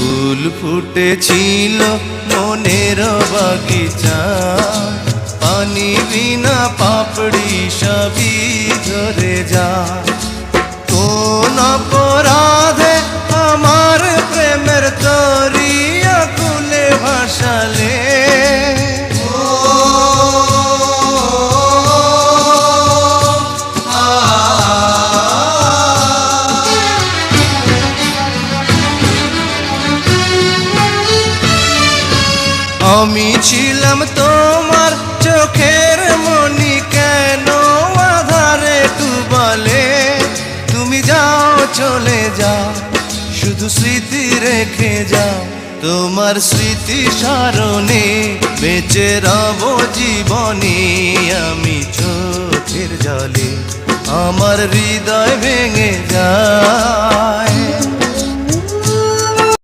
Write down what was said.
ফুল ফুটেছিল মনের বাগিচা, পানি বিনা পাপড়ি সবই ঝরে যায়। কোন অপরাধে আমার প্রেমের তরি আকুলে ভাসালে, আমি ছিলাম তোমার চোখের মনি, কেন আধারে ডুবালে? তুমি যাও চলে যাও, শুধু স্মৃতি রেখে যাও। তোমার স্মৃতি স্মরণে বেঁচে রব জীবনে। আমি চোখের জলে আমার হৃদয় ভেঙে যায়।